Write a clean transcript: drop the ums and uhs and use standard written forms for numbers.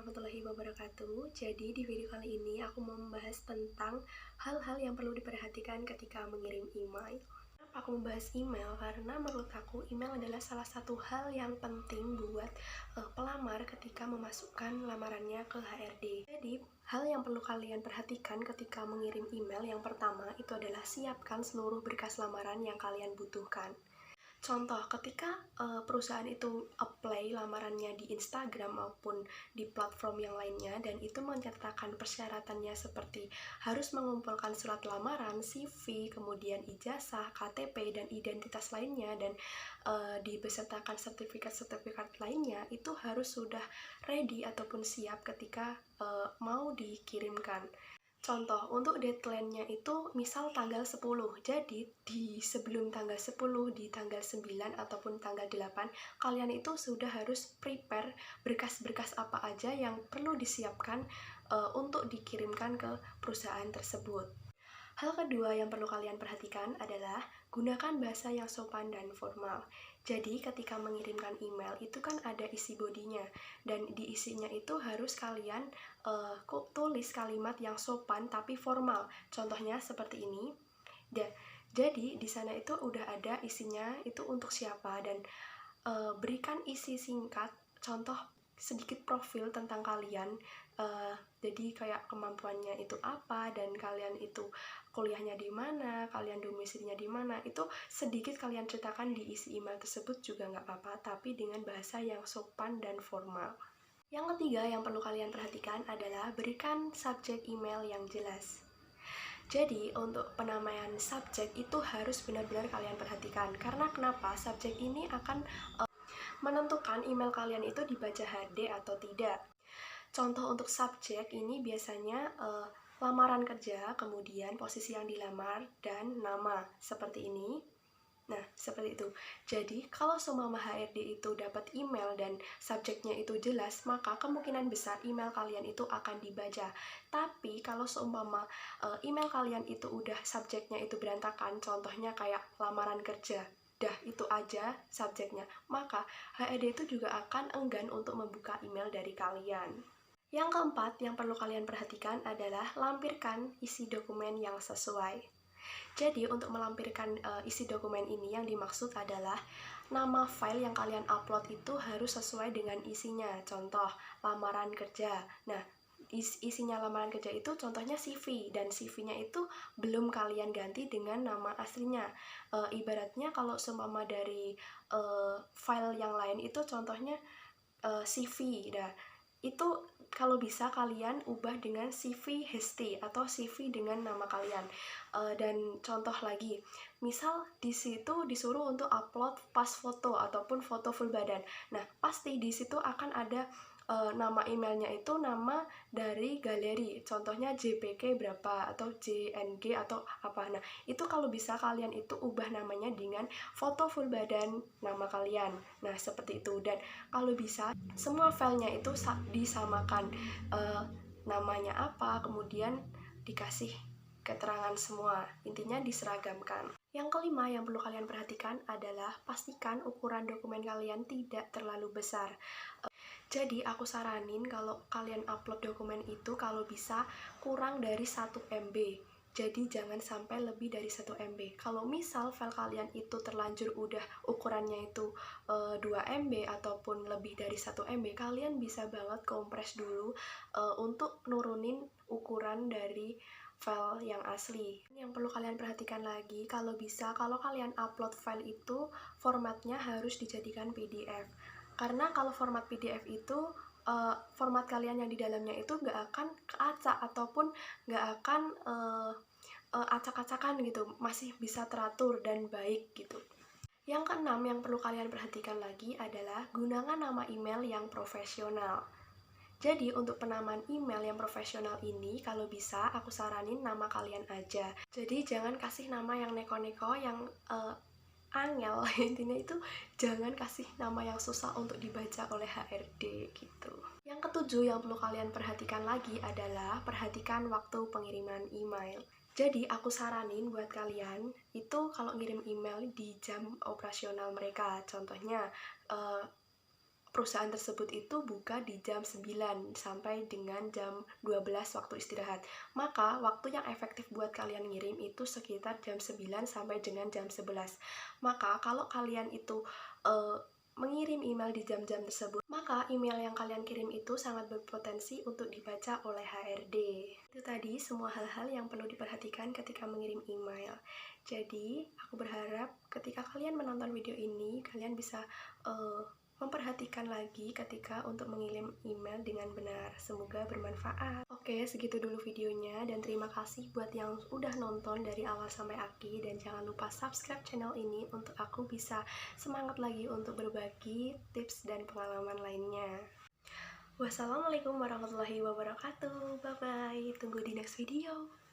warahmatullahi wabarakatuh. Jadi di video kali ini aku mau membahas tentang hal-hal yang perlu diperhatikan ketika mengirim email. Kenapa aku membahas email? Karena menurut aku email adalah salah satu hal yang penting buat pelamar ketika memasukkan lamarannya ke HRD. Jadi hal yang perlu kalian perhatikan ketika mengirim email yang pertama itu adalah siapkan seluruh berkas lamaran yang kalian butuhkan. Contoh, ketika perusahaan itu apply lamarannya di Instagram maupun di platform yang lainnya dan itu menyertakan persyaratannya seperti harus mengumpulkan surat lamaran, CV, kemudian ijazah, KTP, dan identitas lainnya dan dibesertakan sertifikat-sertifikat lainnya, itu harus sudah ready ataupun siap ketika mau dikirimkan. Contoh, untuk deadline-nya itu misal tanggal 10. Jadi, di sebelum tanggal 10, di tanggal 9, ataupun tanggal 8, kalian itu sudah harus prepare berkas-berkas apa aja yang perlu disiapkan untuk dikirimkan ke perusahaan tersebut. Hal kedua yang perlu kalian perhatikan adalah gunakan bahasa yang sopan dan formal. Jadi ketika mengirimkan email itu kan ada isi bodinya dan di isinya itu harus kalian tulis kalimat yang sopan tapi formal. Contohnya seperti ini. Jadi di sana itu udah ada isinya itu untuk siapa dan berikan isi singkat, contoh sedikit profil tentang kalian, jadi kayak kemampuannya itu apa dan kalian itu kuliahnya di mana, kalian domisilinya di mana, itu sedikit kalian ceritakan di isi email tersebut juga nggak apa-apa, tapi dengan bahasa yang sopan dan formal. Yang ketiga yang perlu kalian perhatikan adalah berikan subjek email yang jelas. Jadi untuk penamaian subjek itu harus benar-benar kalian perhatikan. Karena kenapa? Subjek ini akan menentukan email kalian itu dibaca HD atau tidak. Contoh untuk subjek ini biasanya lamaran kerja, kemudian posisi yang dilamar, dan nama, seperti ini. Nah, seperti itu. Jadi, kalau seumpama HRD itu dapat email dan subjeknya itu jelas, maka kemungkinan besar email kalian itu akan dibaca. Tapi, kalau seumpama email kalian itu udah subjeknya itu berantakan, contohnya kayak lamaran kerja, dah itu aja subjeknya, maka HRD itu juga akan enggan untuk membuka email dari kalian. Yang keempat yang perlu kalian perhatikan adalah lampirkan isi dokumen yang sesuai. Jadi untuk melampirkan isi dokumen ini yang dimaksud adalah nama file yang kalian upload itu harus sesuai dengan isinya. Contoh, lamaran kerja. Nah, isinya lamaran kerja itu contohnya CV dan CV-nya itu belum kalian ganti dengan nama aslinya. Ibaratnya kalau seumpama dari file yang lain itu contohnya CV. Nah, itu kalau bisa kalian ubah dengan CV Hesti atau CV dengan nama kalian. Dan contoh lagi, misal di situ disuruh untuk upload pas foto ataupun foto full badan. Nah, pasti di situ akan ada nama emailnya itu nama dari galeri, contohnya JPG berapa atau JNG atau apa. Nah, itu kalau bisa kalian itu ubah namanya dengan foto full badan nama kalian. Nah, seperti itu. Dan kalau bisa semua filenya itu disamakan, namanya apa, kemudian dikasih keterangan semua, intinya diseragamkan. Yang kelima yang perlu kalian perhatikan adalah pastikan ukuran dokumen kalian tidak terlalu besar. Jadi aku saranin kalau kalian upload dokumen itu kalau bisa kurang dari 1 MB. Jadi jangan sampai lebih dari 1 MB. Kalau misal file kalian itu terlanjur udah ukurannya itu 2 MB ataupun lebih dari 1 MB, kalian bisa banget kompres dulu untuk nurunin ukuran dari file yang asli. Yang perlu kalian perhatikan lagi, kalau bisa kalau kalian upload file itu formatnya harus dijadikan PDF. Karena kalau format PDF itu format kalian yang di dalamnya itu nggak akan keacak ataupun nggak akan acak-acakan gitu, masih bisa teratur dan baik gitu. Yang keenam yang perlu kalian perhatikan lagi adalah gunakan nama email yang profesional. Jadi untuk penamaan email yang profesional ini kalau bisa aku saranin nama kalian aja. Jadi jangan kasih nama yang neko-neko yang angel. Intinya itu jangan kasih nama yang susah untuk dibaca oleh HRD gitu. Yang ketujuh yang perlu kalian perhatikan lagi adalah perhatikan waktu pengiriman email. Jadi aku saranin buat kalian itu kalau ngirim email di jam operasional mereka. Contohnya perusahaan tersebut itu buka di jam 9 sampai dengan jam 12 waktu istirahat. Maka waktu yang efektif buat kalian ngirim itu sekitar jam 9 sampai dengan jam 11. Maka kalau kalian itu mengirim email di jam-jam tersebut, maka email yang kalian kirim itu sangat berpotensi untuk dibaca oleh HRD. Itu tadi semua hal-hal yang perlu diperhatikan ketika mengirim email. Jadi, aku berharap ketika kalian menonton video ini, kalian bisa memperhatikan lagi ketika untuk mengirim email dengan benar. Semoga bermanfaat. Oke, segitu dulu videonya, dan terima kasih buat yang udah nonton dari awal sampai akhir, dan jangan lupa subscribe channel ini untuk aku bisa semangat lagi untuk berbagi tips dan pengalaman lainnya. Wassalamualaikum warahmatullahi wabarakatuh. Bye bye. Tunggu di next video.